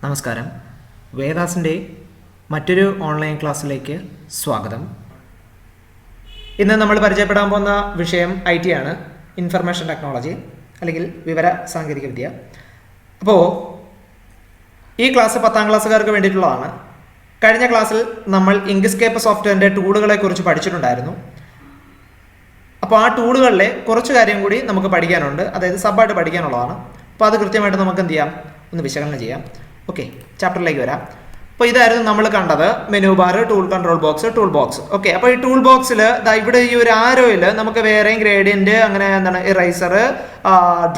നമസ്കാരം. വേദാസിൻ്റെ മറ്റൊരു ഓൺലൈൻ ക്ലാസ്സിലേക്ക് സ്വാഗതം. ഇന്ന് നമ്മൾ പരിചയപ്പെടാൻ പോകുന്ന വിഷയം IT ആണ്, ഇൻഫർമേഷൻ ടെക്നോളജി അല്ലെങ്കിൽ വിവര സാങ്കേതികവിദ്യ. അപ്പോൾ ഈ ക്ലാസ് 10ാം ക്ലാസ്സുകാർക്ക് വേണ്ടിയിട്ടുള്ളതാണ്. കഴിഞ്ഞ ക്ലാസ്സിൽ നമ്മൾ ഇങ്ക്സ്കേപ്പ് സോഫ്റ്റ്വെയറിൻ്റെ ടൂളുകളെ കുറിച്ച് പഠിച്ചിട്ടുണ്ടായിരുന്നു. അപ്പോൾ ആ ടൂളുകളിലെ കുറച്ച് കാര്യം കൂടി നമുക്ക് പഠിക്കാനുണ്ട്, അതായത് സബ്ബായിട്ട് പഠിക്കാനുള്ളതാണ്. അപ്പോൾ അത് കൃത്യമായിട്ട് നമുക്ക് എന്ത് ചെയ്യാം, ഒന്ന് വിശകലനം ചെയ്യാം. ഓക്കെ, ചാപ്റ്ററിലേക്ക് വരാം. അപ്പോൾ ഇതായിരുന്നു നമ്മൾ കണ്ടത്, menu bar, tool control box, tool box. Okay, അപ്പോൾ ഈ ടൂൾ ബോക്സിൽ ഇവിടെ ഈ ഒരു ആരോയിൽ നമുക്ക് വേറെയും ഗ്രേഡിയൻറ്റ്, അങ്ങനെ എന്താണ് ഇറൈസർ,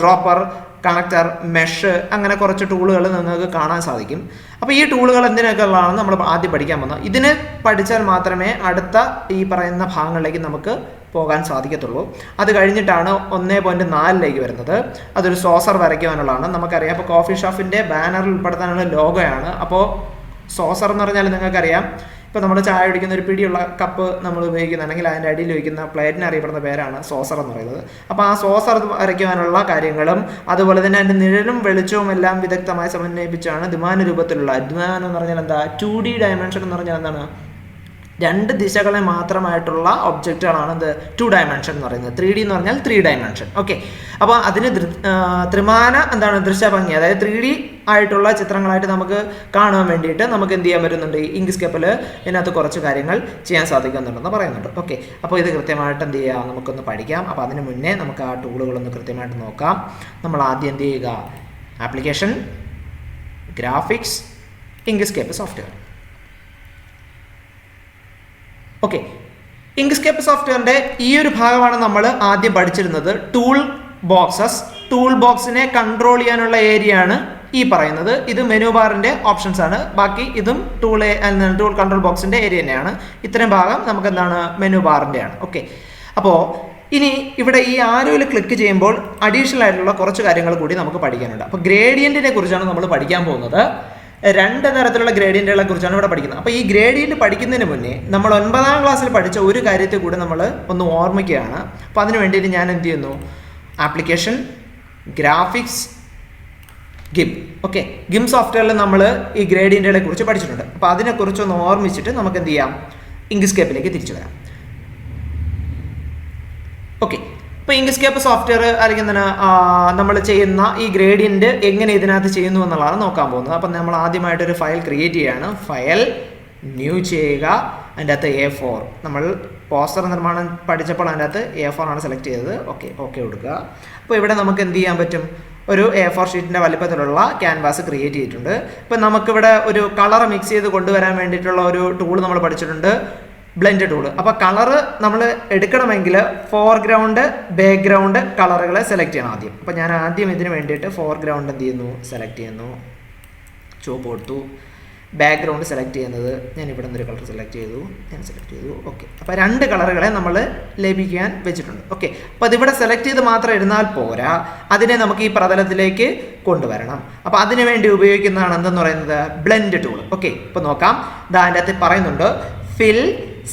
ഡ്രോപ്പർ, കണക്ടർ, മെഷ്, അങ്ങനെ കുറച്ച് ടൂളുകൾ നിങ്ങൾക്ക് കാണാൻ സാധിക്കും. അപ്പോൾ ഈ ടൂളുകൾ എന്തിനൊക്കെ ഉള്ളതാണെന്ന് നമ്മൾ ആദ്യം പഠിക്കാൻ പോകുന്നത്. ഇതിനെ പഠിച്ചാൽ മാത്രമേ അടുത്ത ഈ പറയുന്ന ഭാഗങ്ങളിലേക്ക് നമുക്ക് പോകാൻ സാധിക്കത്തുള്ളൂ. അത് കഴിഞ്ഞിട്ടാണ് 1.4 വരുന്നത്. അതൊരു സോസർ വരയ്ക്കുവാനുള്ളതാണ്. നമുക്കറിയാം, അപ്പോൾ കോഫി ഷോപ്പിൻ്റെ ബാനറിൽ ഉൾപ്പെടുത്താനുള്ള ലോഗോയാണ്. അപ്പോൾ സോസർ എന്ന് പറഞ്ഞാൽ നിങ്ങൾക്കറിയാം, ഇപ്പോൾ നമ്മൾ ചായ കുടിക്കുന്ന ഒരു പിടിയുള്ള കപ്പ് നമ്മൾ ഉപയോഗിക്കുന്നുണ്ടെങ്കിൽ അതിൻ്റെ അടിയിൽ വയ്ക്കുന്ന പ്ലേറ്റിന് അറിയപ്പെടുന്ന പേരാണ് സോസർ എന്ന് പറയുന്നത്. അപ്പോൾ ആ സോസർ വരയ്ക്കുവാനുള്ള കാര്യങ്ങളും അതുപോലെ തന്നെ അതിൻ്റെ നിഴലും വെളിച്ചവും എല്ലാം വിദഗ്ധമായി സമന്വയിപ്പിച്ചാണ് ദ്വിമാന രൂപത്തിലുള്ള, ദ്വിമാനം എന്ന് പറഞ്ഞാൽ എന്താ, 2D ഡയമെൻഷൻ എന്ന് പറഞ്ഞാൽ എന്താണ്, 2 ദിശകളെ മാത്രമായിട്ടുള്ള ഒബ്ജക്റ്റുകളാണ് ഇത് 2 ഡയമെൻഷൻ എന്ന് പറയുന്നത്. 3D എന്ന് പറഞ്ഞാൽ 3 ഡയമെൻഷൻ. ഓക്കെ, അപ്പോൾ അതിന് ത്രിമാന എന്താണ്, ദൃശ്യഭംഗി, അതായത് 3D ആയിട്ടുള്ള ചിത്രങ്ങളായിട്ട് നമുക്ക് കാണാൻ വേണ്ടിയിട്ട് നമുക്ക് എന്ത് ചെയ്യാൻ പറ്റുന്നുണ്ട്, ഈ ഇങ്ക്സ്കേപ്പിൽ ഇതിനകത്ത് കുറച്ച് കാര്യങ്ങൾ ചെയ്യാൻ സാധിക്കുന്നുണ്ടെന്ന് പറയുന്നുണ്ട്. ഓക്കെ, അപ്പോൾ ഇത് കൃത്യമായിട്ട് എന്ത് ചെയ്യുക, നമുക്കൊന്ന് പഠിക്കാം. അപ്പോൾ അതിന് മുന്നേ നമുക്ക് ആ ടൂളുകളൊന്ന് കൃത്യമായിട്ട് നോക്കാം. നമ്മൾ ആദ്യം എന്ത് ചെയ്യുക, application, graphics, Inkscape software. Okay, Inkscape സോഫ്റ്റ്വെയറിൻ്റെ ഈ ഒരു ഭാഗമാണ് നമ്മൾ ആദ്യം പഠിച്ചിരുന്നത്, ടൂൾ ബോക്സസ്. ടൂൾ ബോക്സിനെ കൺട്രോൾ ചെയ്യാനുള്ള ഏരിയ ആണ് ഈ പറയുന്നത്. ഇത് മെനു ബാറിൻ്റെ ഓപ്ഷൻസ് ആണ്. ബാക്കി ഇതും ടൂൾ കൺട്രോൾ ബോക്സിൻ്റെ ഏരിയ തന്നെയാണ്. ഇത്രയും ഭാഗം നമുക്ക് എന്താണ്, മെനു ബാറിൻ്റെ ആണ്. ഓക്കെ, അപ്പോൾ ഇനി ഇവിടെ ഈ ആരോയിൽ ക്ലിക്ക് ചെയ്യുമ്പോൾ അഡീഷണൽ ആയിട്ടുള്ള കുറച്ച് കാര്യങ്ങൾ കൂടി നമുക്ക് പഠിക്കാനുണ്ട്. അപ്പോൾ ഗ്രേഡിയൻറ്റിനെ കുറിച്ചാണ് നമ്മൾ പഠിക്കാൻ പോകുന്നത്. 2 തരത്തിലുള്ള ഗ്രേഡിയൻറ്റുകളെ കുറിച്ചാണ് ഇവിടെ പഠിക്കുന്നത്. അപ്പോൾ ഈ ഗ്രേഡിയൻറ്റ് പഠിക്കുന്നതിന് മുന്നേ നമ്മൾ 9ാം ക്ലാസ്സിൽ പഠിച്ച ഒരു കാര്യത്തെ കൂടി നമ്മൾ ഒന്ന് ഓർമ്മിക്കുകയാണ്. അപ്പോൾ അതിന് വേണ്ടിയിട്ട് ഞാൻ എന്ത് ചെയ്യുന്നു, ആപ്ലിക്കേഷൻ, ഗ്രാഫിക്സ്, ഗിം. ഓക്കെ, ഗിം സോഫ്റ്റ്വെയറിൽ നമ്മൾ ഈ ഗ്രേഡിയൻറ്റുകളെ കുറിച്ച് പഠിച്ചിട്ടുണ്ട്. അപ്പോൾ അതിനെക്കുറിച്ചൊന്ന് ഓർമ്മിച്ചിട്ട് നമുക്ക് എന്ത് ചെയ്യാം, ഇങ്ക്സ്കേപ്പിലേക്ക് തിരിച്ചു വരാം. ഓക്കെ, ഇപ്പോൾ ഇങ്ക്സ്കേപ്പ് സോഫ്റ്റ്വെയർ അല്ലെങ്കിൽ എന്താണ് നമ്മൾ ചെയ്യുന്ന ഈ ഗ്രേഡിയൻറ്റ് എങ്ങനെ ഇതിനകത്ത് ചെയ്യുന്നു എന്നുള്ളതാണ് നോക്കാൻ പോകുന്നത്. അപ്പം നമ്മൾ ആദ്യമായിട്ടൊരു ഫയൽ ക്രിയേറ്റ് ചെയ്യുകയാണ്. ഫയൽ ന്യൂ ചെയ്യുക, അതിൻ്റെ അകത്ത് A4. നമ്മൾ പോസ്റ്റർ നിർമ്മാണം പഠിച്ചപ്പോൾ അതിൻ്റെ അകത്ത് A4 ആണ് സെലക്ട് ചെയ്തത്. ഓക്കെ കൊടുക്കുക. അപ്പോൾ ഇവിടെ നമുക്ക് എന്ത് ചെയ്യാൻ പറ്റും, ഒരു A4 ഷീറ്റിൻ്റെ വലിപ്പത്തിലുള്ള ക്യാൻവാസ് ക്രിയേറ്റ് ചെയ്തിട്ടുണ്ട്. ഇപ്പം നമുക്കിവിടെ ഒരു കളർ മിക്സ് ചെയ്ത് കൊണ്ടുവരാൻ വേണ്ടിയിട്ടുള്ള ഒരു ടൂൾ നമ്മൾ പഠിച്ചിട്ടുണ്ട്, ബ്ലെൻഡ് ടൂൾ. അപ്പോൾ കളറ് നമ്മൾ എടുക്കണമെങ്കിൽ ഫോർഗ്രൗണ്ട്, ബാക്ക്ഗ്രൗണ്ട് കളറുകളെ സെലക്ട് ചെയ്യണം ആദ്യം. അപ്പോൾ ഞാൻ ആദ്യം ഇതിന് വേണ്ടിയിട്ട് ഫോർഗ്രൗണ്ട് എന്ത് ചെയ്യുന്നു, സെലക്ട് ചെയ്യുന്നു, ചുവപ്പ് കൊടുത്തു. ബാക്ക്ഗ്രൗണ്ട് സെലക്ട് ചെയ്യുന്നത് ഞാൻ ഇവിടെ നിന്നൊരു കളർ സെലക്ട് ചെയ്തു. ഓക്കെ, അപ്പോൾ 2 കളറുകളെ നമ്മൾ ലഭിക്കാൻ വെച്ചിട്ടുണ്ട്. ഓക്കെ, അപ്പോൾ അതിവിടെ സെലക്ട് ചെയ്ത് മാത്രം ഇരുന്നാൽ പോരാ, അതിനെ നമുക്ക് ഈ പ്രതലത്തിലേക്ക് കൊണ്ടുവരണം. അപ്പോൾ അതിനു വേണ്ടി ഉപയോഗിക്കുന്നതാണ് എന്തെന്ന് പറയുന്നത്, ബ്ലെൻഡ് ടൂൾ. ഓക്കെ, ഇപ്പോൾ നോക്കാം, അതിൻ്റെ അകത്ത് പറയുന്നുണ്ട്, fill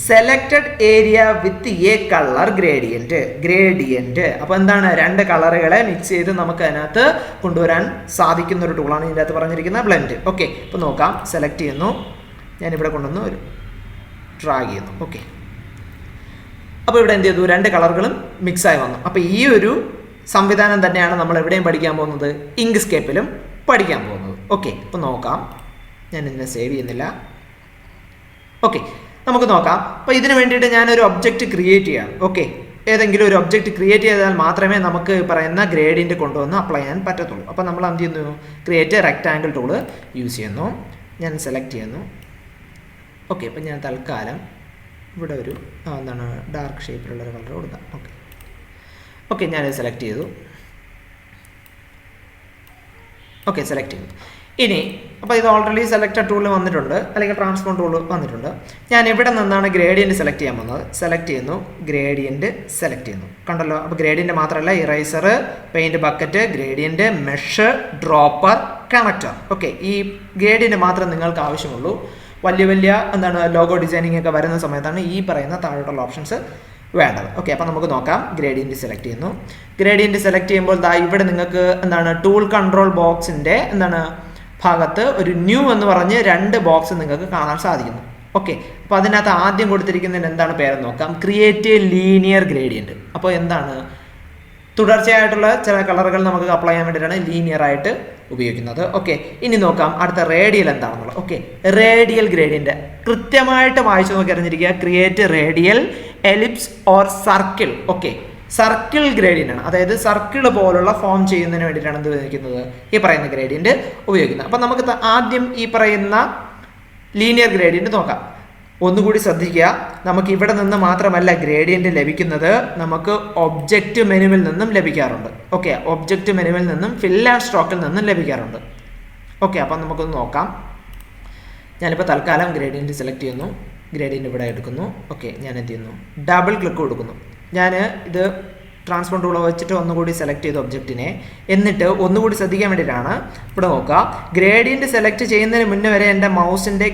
selected area with a colour gradient. അപ്പോൾ എന്താണ്, 2 കളറുകളെ മിക്സ് ചെയ്ത് നമുക്ക് അതിനകത്ത് കൊണ്ടുവരാൻ സാധിക്കുന്ന ഒരു ടൂളാണ് ഇതിൻ്റെ അകത്ത് പറഞ്ഞിരിക്കുന്ന ബ്ലെൻഡ്. ഓക്കെ, ഇപ്പോൾ നോക്കാം, സെലക്ട് ചെയ്യുന്നു, ഞാനിവിടെ കൊണ്ടുവന്ന് ഒരു ഡ്രാഗ് ചെയ്യുന്നു. ഓക്കെ, അപ്പോൾ ഇവിടെ എന്ത് ചെയ്തു, 2 കളറുകളും മിക്സായി വന്നു. അപ്പോൾ ഈ ഒരു സംവിധാനം തന്നെയാണ് നമ്മൾ എവിടെയും പഠിക്കാൻ പോകുന്നത്, ഇങ്ക്സ്കേപ്പിലും പഠിക്കാൻ പോകുന്നത്. ഓക്കെ, ഇപ്പോൾ നോക്കാം, ഞാൻ ഇതിനെ സേവ് ചെയ്യുന്നില്ല. ഓക്കെ, നമുക്ക് നോക്കാം. അപ്പോൾ ഇതിന് വേണ്ടിയിട്ട് ഞാനൊരു ഒബ്ജക്റ്റ് ക്രിയേറ്റ് ചെയ്യാം. ഓക്കെ, ഏതെങ്കിലും ഒരു ഒബ്ജക്റ്റ് ക്രിയേറ്റ് ചെയ്താൽ മാത്രമേ നമുക്ക് പറയുന്ന ഗ്രേഡിയൻറ്റ് കൊണ്ടുവന്ന് അപ്ലൈ ചെയ്യാൻ പറ്റത്തുള്ളൂ. അപ്പോൾ നമ്മൾ എന്ത് ചെയ്യുന്നു, ക്രിയേറ്റ് റെക്റ്റാങ്കിൾ ടൂള് യൂസ് ചെയ്യുന്നു. ഞാൻ സെലക്ട് ചെയ്യുന്നു. ഓക്കെ, അപ്പോൾ ഞാൻ തൽക്കാലം ഇവിടെ ഒരു എന്താണ് ഡാർക്ക് ഷേപ്പിലുള്ളൊരു കളർ കൊടുക്കാം. ഓക്കെ, ഞാനത് സെലക്ട് ചെയ്തു. ഓക്കെ, സെലക്ട് ചെയ്തു. ഇനി അപ്പോൾ ഇത് ഓൾറെഡി സെലക്റ്റഡ് ടൂളിൽ വന്നിട്ടുണ്ട്, അല്ലെങ്കിൽ ട്രാൻസ്ഫോം ടൂൾ വന്നിട്ടുണ്ട്. ഞാൻ ഇവിടെ നിന്നാണ് ഗ്രേഡിയൻറ്റ് സെലക്ട് ചെയ്യാൻ പോകുന്നത്. സെലക്ട് ചെയ്യുന്നു, ഗ്രേഡിയൻറ്റ് സെലക്ട് ചെയ്യുന്നു. കണ്ടല്ലോ, അപ്പോൾ ഗ്രേഡിയൻറ്റ് മാത്രമല്ല, eraser, paint bucket, gradient, mesh, dropper, connector. Okay, ഈ ഗ്രേഡിയൻറ്റ് മാത്രം നിങ്ങൾക്ക് ആവശ്യമുള്ളൂ. വലിയ എന്താണ് ലോഗോ ഡിസൈനിങ് ഒക്കെ വരുന്ന സമയത്താണ് ഈ പറയുന്ന താഴോട്ടുള്ള ഓപ്ഷൻസ് വേണ്ടത്. ഓക്കെ, അപ്പോൾ നമുക്ക് നോക്കാം. ഗ്രേഡിയൻറ്റ് സെലക്ട് ചെയ്യുന്നു. ഗ്രേഡിയൻറ്റ് സെലക്ട് ചെയ്യുമ്പോൾ ഇവിടെ നിങ്ങൾക്ക് എന്താണ് ടൂൾ കൺട്രോൾ ബോക്സിൻ്റെ എന്താണ് ഭാഗത്ത് ഒരു ന്യൂ എന്ന് പറഞ്ഞ് 2 ബോക്സ് നിങ്ങൾക്ക് കാണാൻ സാധിക്കുന്നു. ഓക്കെ, അപ്പോൾ അതിനകത്ത് ആദ്യം കൊടുത്തിരിക്കുന്നതിന് എന്താണ് പേരെന്ന് നോക്കാം. Create linear gradient. അപ്പോൾ എന്താണ്, തുടർച്ചയായിട്ടുള്ള ചില കളറുകൾ നമുക്ക് അപ്ലൈ ചെയ്യാൻ വേണ്ടിയിട്ടാണ് ലീനിയർ ആയിട്ട് ഉപയോഗിക്കുന്നത്. ഓക്കെ, ഇനി നോക്കാം അടുത്ത റേഡിയൽ എന്താണെന്നുള്ളത്. ഓക്കെ, റേഡിയൽ ഗ്രേഡിയൻറ്റ് കൃത്യമായിട്ട് വായിച്ചു നോക്കി അറിഞ്ഞിരിക്കുക. Create radial ellipse or circle. Okay, circle gradient ആണ്, അതായത് സർക്കിൾ പോലുള്ള ഫോം ചെയ്യുന്നതിന് വേണ്ടിയിട്ടാണ് എന്ത് ഉപയോഗിക്കുന്നത്, ഈ പറയുന്ന ഗ്രേഡിയൻറ്റ് ഉപയോഗിക്കുന്നത്. അപ്പം നമുക്ക് ആദ്യം ഈ പറയുന്ന ലീനിയർ ഗ്രേഡിയൻറ്റ് നോക്കാം. ഒന്നുകൂടി ശ്രദ്ധിക്കുക, നമുക്ക് ഇവിടെ നിന്ന് മാത്രമല്ല ഗ്രേഡിയൻറ്റ് ലഭിക്കുന്നത്, നമുക്ക് ഒബ്ജക്റ്റ് മെനുവിൽ നിന്നും ലഭിക്കാറുണ്ട്. ഓക്കെ, ഒബ്ജക്റ്റ് മെനുവിൽ നിന്നും ഫിൽ ആൻഡ് സ്ട്രോക്കിൽ നിന്നും ലഭിക്കാറുണ്ട്. ഓക്കെ, അപ്പം നമുക്കൊന്ന് നോക്കാം. ഞാനിപ്പോൾ തൽക്കാലം ഗ്രേഡിയൻറ്റ് സെലക്ട് ചെയ്യുന്നു, ഗ്രേഡിയൻറ്റ് ഇവിടെ എടുക്കുന്നു. ഓക്കെ, ഞാൻ എന്ത് ചെയ്യുന്നു, ഡബിൾ ക്ലിക്ക് കൊടുക്കുന്നു. ഞാൻ ഇത് ട്രാൻസ്ഫോം ടൂൾ വെച്ചിട്ട് ഒന്നുകൂടി സെലക്ട് ചെയ്ത ഒബ്ജക്റ്റിനെ, എന്നിട്ട് ഒന്നുകൂടി ശ്രദ്ധിക്കാൻ വേണ്ടിയിട്ടാണ് ഇവിടെ നോക്കുക. ഗ്രേഡിയൻറ്റ് സെലക്ട് ചെയ്യുന്നതിന് മുന്നേ വരെ എൻ്റെ മൗസിൻ്റെ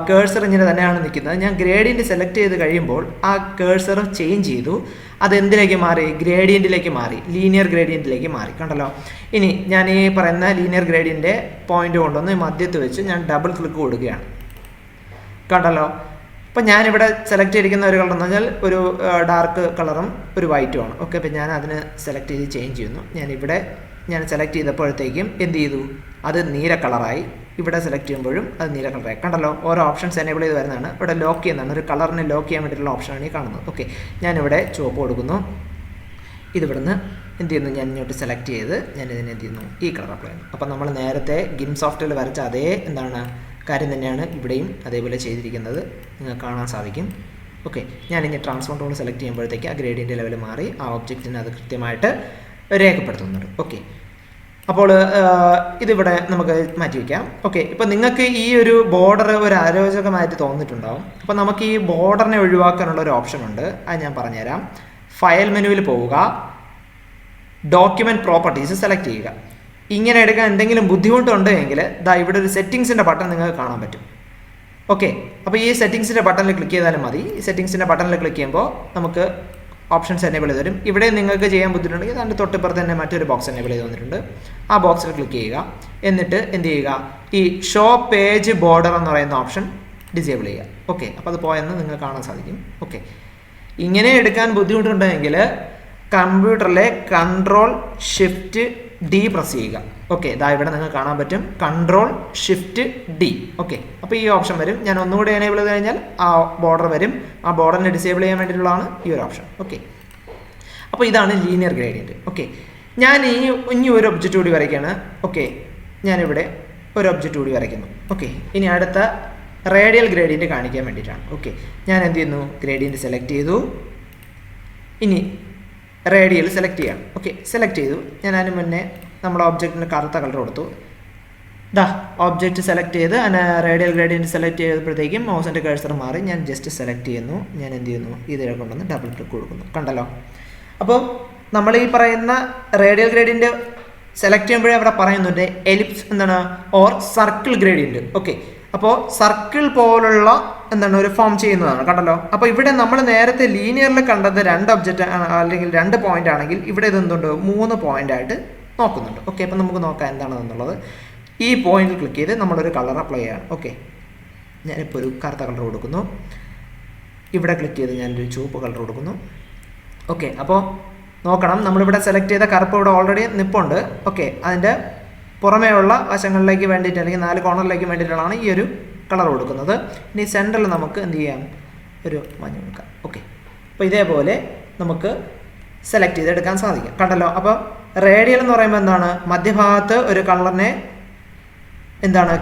കേഴ്സർ ഇങ്ങനെ തന്നെയാണ് നിൽക്കുന്നത്. ഞാൻ ഗ്രേഡിയൻറ്റ് സെലക്ട് ചെയ്ത് കഴിയുമ്പോൾ ആ കേഴ്സർ ചേഞ്ച് ചെയ്തു, അത് എന്തിലേക്ക് മാറി, ഗ്രേഡിയൻറ്റിലേക്ക് മാറി, ലീനിയർ ഗ്രേഡിയൻറ്റിലേക്ക് മാറി. കണ്ടല്ലോ. ഇനി ഞാൻ ഈ പറയുന്ന ലീനിയർ ഗ്രേഡിയൻ്റെ പോയിന്റ് കൊണ്ടുവന്ന് മധ്യത്ത് വെച്ച് ഞാൻ ഡബിൾ ക്ലിക്ക് കൊടുക്കുകയാണ്. കണ്ടല്ലോ. അപ്പം ഞാനിവിടെ സെലക്ട് ചെയ്തിരിക്കുന്ന ഒരു കളർ എന്ന് പറഞ്ഞാൽ ഒരു ഡാർക്ക് കളറും ഒരു വൈറ്റുമാണ്. ഓക്കെ, അപ്പം ഞാൻ അതിന് സെലക്ട് ചെയ്ത് ചേഞ്ച് ചെയ്യുന്നു. ഞാൻ സെലക്ട് ചെയ്തപ്പോഴത്തേക്കും എന്ത് ചെയ്തു, അത് നീല കളറായി. ഇവിടെ സെലക്ട് ചെയ്യുമ്പോഴും അത് നീല കളറായി. കണ്ടല്ലോ, ഓരോ ഓപ്ഷൻസ് എനേബിൾ ചെയ്ത് വരുന്നതാണ്. ഇവിടെ ലോക്ക് ചെയ്യുന്നതാണ്, ഒരു കളറിനെ ലോക്ക് ചെയ്യാൻ വേണ്ടിയിട്ടുള്ള ഓപ്ഷനാണ് ഈ കാണുന്നത്. ഓക്കെ, ഞാനിവിടെ ചുവപ്പ് കൊടുക്കുന്നു. ഇതിവിടുന്ന് എന്ത് ചെയ്യുന്നു, ഞാൻ ഇങ്ങോട്ട് സെലക്ട് ചെയ്ത് ഞാൻ ഇതിനെ എന്ത് ചെയ്യുന്നു, ഈ കളർ അപ്ലൈ ചെയ്യുന്നു. അപ്പം നമ്മൾ നേരത്തെ ഗിം സോഫ്റ്റ്വെയറിൽ വരച്ച അതേ കാര്യം തന്നെയാണ് ഇവിടെയും അതേപോലെ ചെയ്തിരിക്കുന്നത്, നിങ്ങൾക്ക് കാണാൻ സാധിക്കും. ഓക്കെ, ഞാനിനി ട്രാൻസ്ഫോം ടൂൾ സെലക്ട് ചെയ്യുമ്പോഴത്തേക്ക് ആ ഗ്രേഡിയൻ്റ് ലെവൽ മാറി, ആ ഒബ്ജക്റ്റിനെ അത് കൃത്യമായിട്ട് രേഖപ്പെടുത്തുന്നുണ്ട്. ഓക്കെ, അപ്പോൾ ഇതിവിടെ നമുക്ക് മാറ്റി വയ്ക്കാം. ഓക്കെ, ഇപ്പോൾ നിങ്ങൾക്ക് ഈ ഒരു ബോർഡർ ഒരു അരോചകമായിട്ട് തോന്നിയിട്ടുണ്ടാവും. അപ്പോൾ നമുക്ക് ഈ ബോർഡറിനെ ഒഴിവാക്കാനുള്ള ഒരു ഓപ്ഷൻ ഉണ്ട്, അത് ഞാൻ പറഞ്ഞുതരാം. ഫയൽ മെനുവിൽ പോവുക, ഡോക്യുമെൻറ്റ് പ്രോപ്പർട്ടീസ് സെലക്ട് ചെയ്യുക. ഇങ്ങനെ എടുക്കാൻ എന്തെങ്കിലും ബുദ്ധിമുട്ടുണ്ടെങ്കിൽ ഇവിടെ ഒരു സെറ്റിങ്സിൻ്റെ ബട്ടൺ നിങ്ങൾക്ക് കാണാൻ പറ്റും. ഓക്കെ, അപ്പോൾ ഈ സെറ്റിങ്സിൻ്റെ ബട്ടണിൽ ക്ലിക്ക് ചെയ്താലും മതി. ഈ സെറ്റിങ്സിൻ്റെ ബട്ടണിൽ ക്ലിക്ക് ചെയ്യുമ്പോൾ നമുക്ക് ഓപ്ഷൻസ് എനേബിൾ ചെയ്ത് തരും. ഇവിടെ നിങ്ങൾക്ക് ചെയ്യാൻ ബുദ്ധിമുട്ടുണ്ടെങ്കിൽ അതിൻ്റെ തൊട്ടിപ്പുറത്ത് തന്നെ മറ്റൊരു ബോക്സ് എനേബിൾ ചെയ്ത് വന്നിട്ടുണ്ട്. ആ ബോക്സിൽ ക്ലിക്ക് ചെയ്യുക. എന്നിട്ട് എന്ത് ചെയ്യുക, ഈ ഷോ പേജ് ബോർഡർ എന്ന് പറയുന്ന ഓപ്ഷൻ ഡിസേബിൾ ചെയ്യുക. ഓക്കെ, അപ്പോൾ അത് പോയെന്ന് നിങ്ങൾക്ക് കാണാൻ സാധിക്കും. ഓക്കെ, ഇങ്ങനെ എടുക്കാൻ ബുദ്ധിമുട്ടുണ്ടെങ്കിൽ കമ്പ്യൂട്ടറിലെ Ctrl+Shift+D പ്രസ് ചെയ്യുക. ഓക്കെ, ഇവിടെ നിങ്ങൾക്ക് കാണാൻ പറ്റും Ctrl+Shift+D. ഓക്കെ, അപ്പോൾ ഈ ഓപ്ഷൻ വരും. ഞാൻ ഒന്നുകൂടി എനേബിൾ ചെയ്ത് കഴിഞ്ഞാൽ ആ ബോർഡർ വരും. ആ ബോർഡറിനെ ഡിസേബിൾ ചെയ്യാൻ വേണ്ടിയിട്ടുള്ളതാണ് ഈ ഒരു ഓപ്ഷൻ. ഓക്കെ, അപ്പോൾ ഇതാണ് ലീനിയർ ഗ്രേഡിയൻറ്റ്. ഓക്കെ, ഞാൻ ഇനി ഒരു ഒബ്ജക്റ്റ് കൂടി വരയ്ക്കുകയാണ്. ഓക്കെ, ഞാനിവിടെ ഒരു ഒബ്ജക്റ്റ് കൂടി വരയ്ക്കുന്നു. ഓക്കെ, ഇനി അടുത്ത റേഡിയൽ ഗ്രേഡിയൻറ്റ് കാണിക്കാൻ വേണ്ടിയിട്ടാണ്. ഓക്കെ, ഞാൻ എന്ത് ചെയ്യുന്നു, ഗ്രേഡിയൻറ്റ് സെലക്ട് ചെയ്തു. ഇനി റേഡിയൽ സെലക്ട് ചെയ്യാം. ഓക്കെ, സെലക്ട് ചെയ്തു. ഞാൻ അതിന് മുന്നേ നമ്മുടെ ഒബ്ജക്റ്റിന് കറുത്ത കളർ കൊടുത്തു. ഒബ്ജക്റ്റ് സെലക്ട് ചെയ്ത് റേഡിയൽ ഗ്രേഡിയൻറ്റ് സെലക്ട് ചെയ്തപ്പോഴത്തേക്കും മൗസിൻ്റെ കഴ്സർ മാറി. ഞാൻ ജസ്റ്റ് സെലക്ട് ചെയ്യുന്നു. ഞാൻ എന്ത് ചെയ്യുന്നു, ഇതിനെ കൊണ്ടുവന്ന് ഡബിൾ ക്ലിക്ക് കൊടുക്കുന്നു. കണ്ടല്ലോ. അപ്പോൾ നമ്മൾ ഈ പറയുന്ന റേഡിയൽ ഗ്രേഡിയൻറ്റ് സെലക്ട് ചെയ്യുമ്പോഴേ അവിടെ പറയുന്നുണ്ട് എലിപ്സ് എന്താണ് ഓർ സർക്കിൾ ഗ്രേഡിയൻറ്റ്. ഓക്കെ, അപ്പോൾ സർക്കിൾ പോലുള്ള ഒരു ഫോം ചെയ്യുന്നതാണ്. കണ്ടല്ലോ. അപ്പോൾ ഇവിടെ നമ്മൾ നേരത്തെ ലീനിയറിൽ കണ്ടത് 2 ഒബ്ജക്റ്റ് അല്ലെങ്കിൽ 2 പോയിന്റ് ആണെങ്കിൽ ഇവിടെ ഇതെന്തുണ്ട് 3 പോയിന്റ് ആയിട്ട് നോക്കുന്നുണ്ട്. ഓക്കെ, അപ്പോൾ നമുക്ക് നോക്കാം എന്താണെന്നുള്ളത്. ഈ പോയിന്റിൽ ക്ലിക്ക് ചെയ്ത് നമ്മളൊരു കളർ അപ്ലൈ ചെയ്യണം. ഓക്കെ, ഞാനിപ്പോൾ ഒരു കറുത്ത കളർ കൊടുക്കുന്നു. ഇവിടെ ക്ലിക്ക് ചെയ്ത് ഞാനൊരു ചുവപ്പ് കളർ കൊടുക്കുന്നു. ഓക്കെ, അപ്പോൾ നോക്കണം, നമ്മളിവിടെ സെലക്ട് ചെയ്ത കറുപ്പ് ഇവിടെ ഓൾറെഡി നിപ്പുണ്ട്. ഓക്കെ, അതിൻ്റെ പുറമേ ഉള്ള വശങ്ങളിലേക്ക് വേണ്ടിയിട്ട് അല്ലെങ്കിൽ 4 കോർണറിലേക്ക് വേണ്ടിയിട്ടുള്ളതാണ് ഈ ഒരു കളർ കൊടുക്കുന്നത്. ഇനി സെൻറ്ററിൽ നമുക്ക് എന്ത് ചെയ്യാം, ഒരു മഞ്ഞ കൊടുക്കാം. ഓക്കെ, അപ്പോൾ ഇതേപോലെ നമുക്ക് സെലക്ട് ചെയ്തെടുക്കാൻ സാധിക്കും. കണ്ടല്ലോ. അപ്പോൾ റേഡിയൽ എന്ന് പറയുമ്പോൾ എന്താണ്, മധ്യഭാഗത്ത് ഒരു കളറിനെ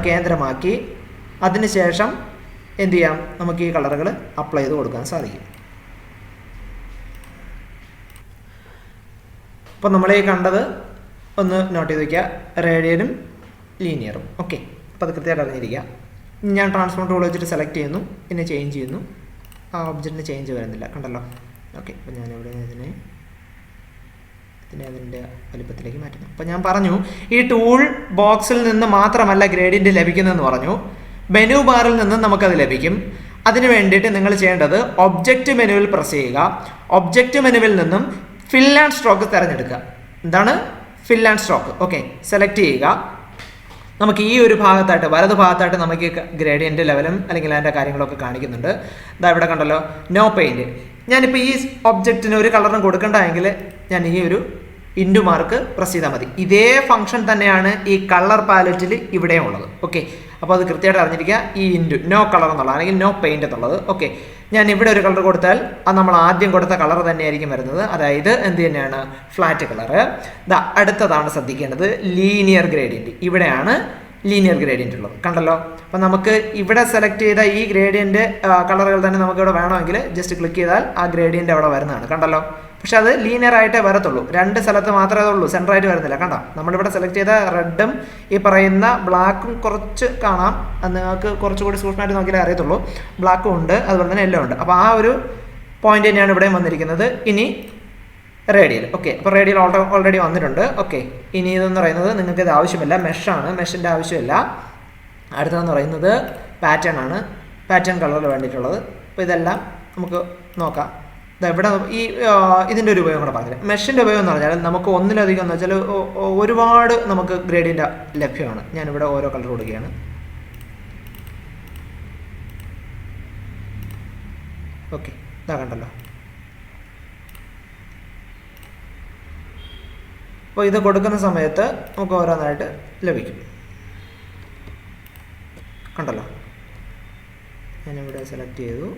കേന്ദ്രമാക്കി അതിനുശേഷം എന്ത് ചെയ്യാം, നമുക്ക് ഈ കളറുകൾ അപ്ലൈ ചെയ്ത് കൊടുക്കാൻ സാധിക്കും. അപ്പോൾ നമ്മൾ ഈ കണ്ടത് ഒന്ന് നോട്ട് ചെയ്ത് വയ്ക്കുക, റേഡിയലും ലീനിയറും. ഓക്കെ, അപ്പോൾ അത് കൃത്യമായിട്ട് അറിഞ്ഞിരിക്കുക. ഞാൻ ട്രാൻസ്ഫോം ടൂൾ വെച്ചിട്ട് സെലക്ട് ചെയ്യുന്നു, പിന്നെ ചേഞ്ച് ചെയ്യുന്നു. ആ ഒബ്ജക്റ്റിന് ചേഞ്ച് വരുന്നില്ല. കണ്ടല്ലോ. ഓക്കെ, അപ്പോൾ ഞാനിവിടെ ഇതിനെ അതിൻ്റെ വലിപ്പത്തിലേക്ക് മാറ്റുന്നു. അപ്പോൾ ഞാൻ പറഞ്ഞു ഈ ടൂൾ ബോക്സിൽ നിന്ന് മാത്രമല്ല ഗ്രേഡിയൻറ്റ് ലഭിക്കുന്നതെന്ന് പറഞ്ഞു, മെനു ബാറിൽ നിന്നും നമുക്കത് ലഭിക്കും. അതിന് വേണ്ടിയിട്ട് നിങ്ങൾ ചെയ്യേണ്ടത് ഒബ്ജക്റ്റ് മെനുവിൽ പ്രസ് ചെയ്യുക. ഒബ്ജക്റ്റ് മെനുവിൽ നിന്നും ഫിൽ ആൻഡ് സ്ട്രോക്ക് തിരഞ്ഞെടുക്കുക. എന്താണ് ഫിൽ ആൻഡ് സ്ട്രോക്ക്? ഓക്കെ, സെലക്ട് ചെയ്യുക. നമുക്ക് ഈ ഒരു ഭാഗത്തായിട്ട് വലതു ഭാഗത്തായിട്ട് നമുക്ക് ഗ്രേഡിയൻ്റ് ലെവലും അല്ലെങ്കിൽ അതിൻ്റെ കാര്യങ്ങളൊക്കെ കാണിക്കുന്നുണ്ട്. ഇതാ ഇവിടെ കണ്ടല്ലോ, നോ പെയിൻറ്റ്. ഞാനിപ്പോൾ ഈ ഒബ്ജക്റ്റിന് ഒരു കളറും കൊടുക്കേണ്ടതെങ്കിൽ ഞാൻ ഈ ഒരു ഇൻറ്റു മാർക്ക് പ്രസ് ചെയ്താൽ മതി. ഇതേ ഫംഗ്ഷൻ തന്നെയാണ് ഈ കളർ പാലറ്റിൽ ഇവിടെയും ഉള്ളത്. ഓക്കെ, അപ്പോൾ അത് കൃത്യമായിട്ട് അറിഞ്ഞിരിക്കുക. ഈ ഇൻറ്റു നോ കളർ എന്നുള്ളത് അല്ലെങ്കിൽ നോ പെയിൻറ്റ് എന്നുള്ളത്. ഓക്കെ, ഞാൻ ഇവിടെ ഒരു കളർ കൊടുത്താൽ അത് നമ്മൾ ആദ്യം കൊടുത്ത കളർ തന്നെയായിരിക്കും വരുന്നത്. അതായത് എന്ത് തന്നെയാണ്, ഫ്ലാറ്റ് കളറ്. അടുത്തതാണ് ശ്രദ്ധിക്കേണ്ടത്, ലീനിയർ ഗ്രേഡിയൻറ്റ്. ഇവിടെയാണ് ലീനിയർ ഗ്രേഡിയൻ്റ് ഉള്ളത്. കണ്ടല്ലോ, അപ്പം നമുക്ക് ഇവിടെ സെലക്ട് ചെയ്ത ഈ ഗ്രേഡിയൻ്റ് കളറുകൾ തന്നെ നമുക്ക് ഇവിടെ വേണമെങ്കിൽ ജസ്റ്റ് ക്ലിക്ക് ചെയ്താൽ ആ ഗ്രേഡിയൻ്റ് അവിടെ വരുന്നതാണ്. കണ്ടല്ലോ, പക്ഷെ അത് ലീനിയർ ആയിട്ടേ വരത്തുള്ളൂ. രണ്ട് സ്ഥലത്ത് മാത്രമേ ഉള്ളൂ, സെൻറ്ററായിട്ട് വരുന്നില്ല. കണ്ടോ, നമ്മളിവിടെ സെലക്ട് ചെയ്ത റെഡും ഈ പറയുന്ന ബ്ലാക്കും കുറച്ച് കാണാം. അത് നിങ്ങൾക്ക് കുറച്ചുകൂടി സൂക്ഷ്മമായിട്ട് നോക്കിയാലേ അറിയത്തുള്ളൂ. ബ്ലാക്കും ഉണ്ട്, അതുപോലെ തന്നെ യെല്ലോ ഉണ്ട്. അപ്പോൾ ആ ഒരു പോയിന്റ് തന്നെയാണ് ഇവിടെയും വന്നിരിക്കുന്നത്. ഇനി റേഡിയൽ. ഓക്കെ, അപ്പോൾ റേഡിയൽ ഓൾറെഡി വന്നിട്ടുണ്ട്. ഓക്കെ, ഇനി ഇതെന്ന് പറയുന്നത് നിങ്ങൾക്ക് ഇത് ആവശ്യമില്ല, മെഷാണ്, മെഷിൻ്റെ ആവശ്യമില്ല. അടുത്തതെന്ന് പറയുന്നത് പാറ്റേൺ ആണ്, പാറ്റേൺ കളറിൽ വേണ്ടിയിട്ടുള്ളത്. അപ്പോൾ ഇതെല്ലാം നമുക്ക് നോക്കാം. ഇവിടെ ഈ ഇതിൻ്റെ ഒരു ഉപയോഗം കൂടെ പറഞ്ഞില്ല. മെഷിൻ്റെ ഉപയോഗം എന്ന് പറഞ്ഞാൽ നമുക്ക് ഒന്നിലധികം എന്ന് വെച്ചാൽ ഒരുപാട് നമുക്ക് ഗ്രേഡിയൻ്റ് ലഭ്യമാണ്. ഞാനിവിടെ ഓരോ കളർ കൊടുക്കുകയാണ്. ഓക്കെ, ഇതാ കണ്ടല്ലോ. അപ്പോൾ ഇത് കൊടുക്കുന്ന സമയത്ത് നമുക്ക് ഓരോന്നായിട്ട് ലഭിക്കും. കണ്ടല്ലോ, ഞാനിവിടെ സെലക്ട് ചെയ്തു.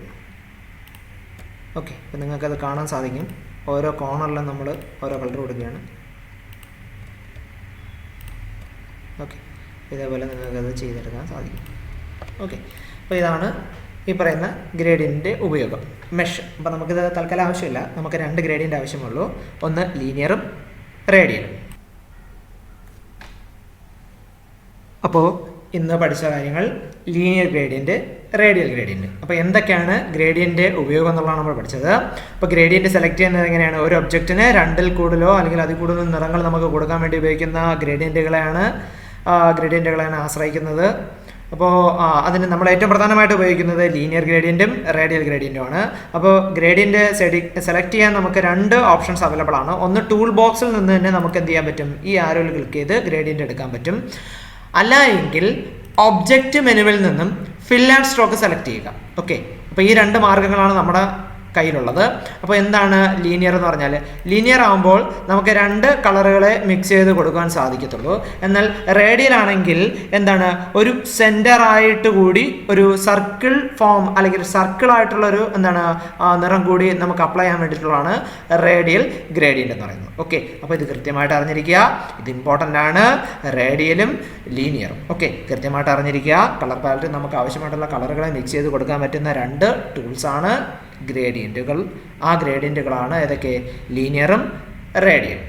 ഓക്കെ, അപ്പോൾ നിങ്ങൾക്കത് കാണാൻ സാധിക്കും. ഓരോ കോർണറിലും നമ്മൾ ഓരോ കളർ കൊടുക്കുകയാണ്. ഓക്കെ, ഇതേപോലെ നിങ്ങൾക്കത് ചെയ്തെടുക്കാൻ സാധിക്കും. ഓക്കെ, അപ്പോൾ ഇതാണ് ഈ പറയുന്ന ഗ്രേഡിയൻ്റെ ഉപയോഗം, മെഷ്. അപ്പോൾ നമുക്കിത് തൽക്കാലം ആവശ്യമില്ല, നമുക്ക് രണ്ട് ഗ്രേഡിയൻ്റ് ആവശ്യമുള്ളൂ, ഒന്ന് ലീനിയറും റേഡിയലും. അപ്പോൾ ഇന്ന് പഠിച്ച കാര്യങ്ങൾ ലീനിയർ ഗ്രേഡിയൻറ്റ്, റേഡിയൽ ഗ്രേഡിയൻറ്റ്. അപ്പോൾ എന്തൊക്കെയാണ് ഗ്രേഡിയൻ്റെ ഉപയോഗം എന്നുള്ളതാണ് നമ്മൾ പഠിച്ചത്. അപ്പോൾ ഗ്രേഡിയൻറ്റ് സെലക്ട് ചെയ്യുന്നത് എങ്ങനെയാണ്, ഒരു ഒബ്ജക്റ്റിന് രണ്ടിൽ കൂടുതലോ അല്ലെങ്കിൽ അതിൽ കൂടുതൽ നിറങ്ങൾ നമുക്ക് കൊടുക്കാൻ വേണ്ടി ഉപയോഗിക്കുന്ന ഗ്രേഡിയൻറ്റുകളെയാണ് ആശ്രയിക്കുന്നത്. അപ്പോൾ അതിന് നമ്മൾ ഏറ്റവും പ്രധാനമായിട്ട് ഉപയോഗിക്കുന്നത് ലീനിയർ ഗ്രേഡിയൻറ്റും റേഡിയൽ ഗ്രേഡിയൻറ്റുമാണ്. അപ്പോൾ ഗ്രേഡിയൻറ്റ് സെലക്ട് ചെയ്യാൻ നമുക്ക് രണ്ട് ഓപ്ഷൻസ് അവൈലബിൾ ആണ്. ഒന്ന് ടൂൾ ബോക്സിൽ നിന്ന് തന്നെ നമുക്ക് എന്ത് ചെയ്യാൻ പറ്റും, ഈ ആരോയിൽ ക്ലിക്ക് ചെയ്ത് ഗ്രേഡിയൻറ്റ് എടുക്കാൻ പറ്റും. അല്ല എങ്കിൽ ഒബ്ജക്റ്റ് മെനുവിൽ നിന്നും ഫിൽ ആൻഡ് സ്ട്രോക്ക് സെലക്ട് ചെയ്യുക. ഓക്കെ, അപ്പോൾ ഈ രണ്ട് മാർഗ്ഗങ്ങളാണ് നമ്മുടെ കയ്യിലുള്ളത്. അപ്പോൾ എന്താണ് ലീനിയർ എന്ന് പറഞ്ഞാൽ, ലീനിയർ ആകുമ്പോൾ നമുക്ക് രണ്ട് കളറുകളെ മിക്സ് ചെയ്ത് കൊടുക്കാൻ സാധിക്കത്തുള്ളൂ. എന്നാൽ റേഡിയൽ ആണെങ്കിൽ എന്താണ്, ഒരു സെൻറ്റർ ആയിട്ട് കൂടി ഒരു സർക്കിൾ ഫോം അല്ലെങ്കിൽ സർക്കിളായിട്ടുള്ളൊരു എന്താണ് നിറം കൂടി നമുക്ക് അപ്ലൈ ചെയ്യാൻ വേണ്ടിയിട്ടുള്ളതാണ് റേഡിയൽ ഗ്രേഡിയൻ്റ് എന്ന് പറയുന്നത്. ഓക്കെ, അപ്പോൾ ഇത് കൃത്യമായിട്ട് അറിഞ്ഞിരിക്കുക, ഇത് ഇമ്പോർട്ടൻ്റ് ആണ്, റേഡിയലും ലീനിയറും. ഓക്കെ, കൃത്യമായിട്ട് അറിഞ്ഞിരിക്കുക. കളർ പാലറ്റ് നമുക്ക് ആവശ്യമായിട്ടുള്ള കളറുകളെ മിക്സ് ചെയ്ത് കൊടുക്കാൻ പറ്റുന്ന രണ്ട് ടൂൾസാണ് ഗ്രേഡിയൻറ്റുകൾ. ആ ഗ്രേഡിയൻറ്റുകളാണ് ഏതൊക്കെ, ലീനിയറും റേഡിയലും.